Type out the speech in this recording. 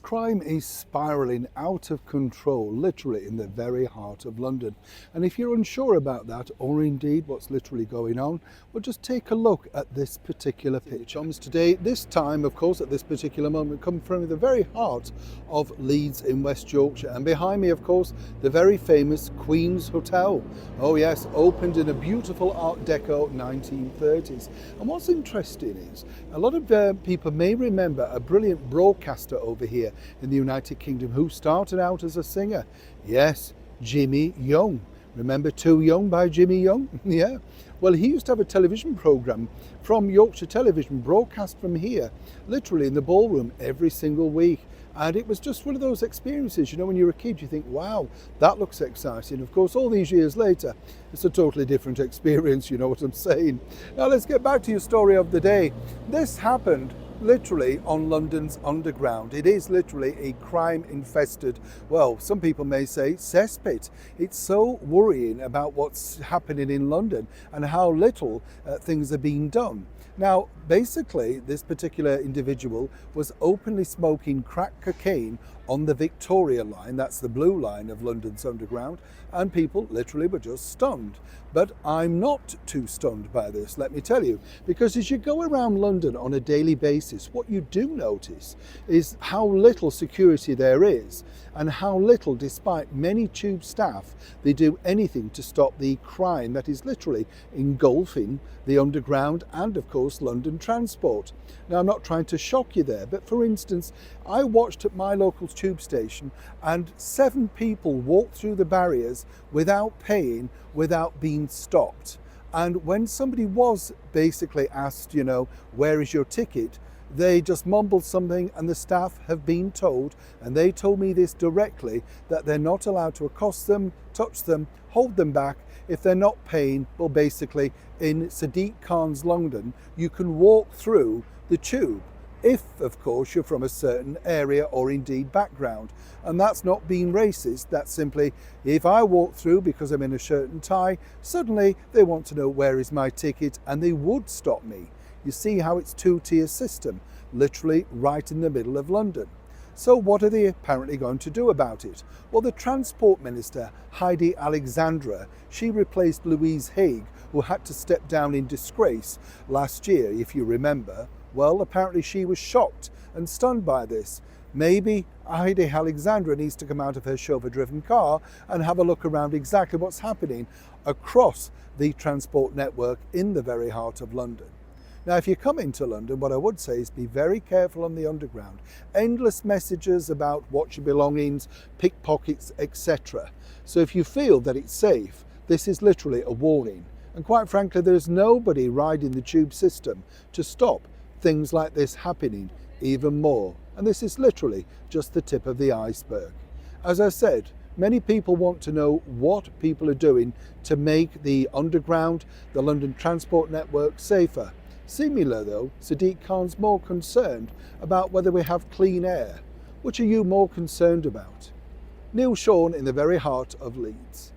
Crime is spiralling out of control, literally in the very heart of London. And if you're unsure about that, or indeed what's literally going on, well, just take a look at this particular picture. Today, this time, of course, at this particular moment, come from the very heart of Leeds in West Yorkshire. And behind me, of course, the very famous Queen's Hotel. Oh yes, opened in a beautiful Art Deco 1930s. And what's interesting is, a lot of people may remember a brilliant broadcaster over here in the United Kingdom who started out as a singer. Yes, Jimmy Young. Remember Too Young by Jimmy Young? Yeah. Well, he used to have a television programme from Yorkshire Television, broadcast from here, literally in the ballroom every single week. And it was just one of those experiences, you know, when you're a kid, you think, wow, that looks exciting. Of course, all these years later, it's a totally different experience, you know what I'm saying. Now, let's get back to your story of the day. This happened literally on London's underground. It is literally a crime-infested, well, some people may say cesspit. It's so worrying about what's happening in London and how little things are being done. Now, basically, this particular individual was openly smoking crack cocaine on the Victoria line, that's the blue line of London's underground, and people literally were just stunned. But I'm not too stunned by this, let me tell you, because as you go around London on a daily basis, what you do notice is how little security there is and how little, despite many tube staff, they do anything to stop the crime that is literally engulfing the underground and, of course, London transport. Now, I'm not trying to shock you there, but for instance, I watched at my local tube station and 7 people walked through the barriers without paying, without being stopped. And when somebody was basically asked, you know, where is your ticket? They just mumbled something, and the staff have been told, and they told me this directly, that they're not allowed to accost them, touch them, hold them back if they're not paying. Well, basically, in Sadiq Khan's London, you can walk through the tube if, of course, you're from a certain area or indeed background. And that's not being racist, that's simply, if I walk through because I'm in a shirt and tie, suddenly they want to know where is my ticket and they would stop me. You see how it's two-tier system, literally right in the middle of London. So what are they apparently going to do about it? Well, the Transport Minister, Heidi Alexandra, she replaced Louise Haigh, who had to step down in disgrace last year, if you remember. Well, apparently she was shocked and stunned by this. Maybe Heidi Alexandra needs to come out of her chauffeur-driven car and have a look around exactly what's happening across the transport network in the very heart of London. Now, if you come into London, what I would say is be very careful on the underground. Endless messages about watch your belongings, pickpockets, etc. So if you feel that it's safe, this is literally a warning. And quite frankly, there's nobody riding the tube system to stop things like this happening even more. And this is literally just the tip of the iceberg. As I said, many people want to know what people are doing to make the underground, the London transport network safer. Similar though, Sadiq Khan's more concerned about whether we have clean air. Which are you more concerned about? Neil Sean in the very heart of Leeds.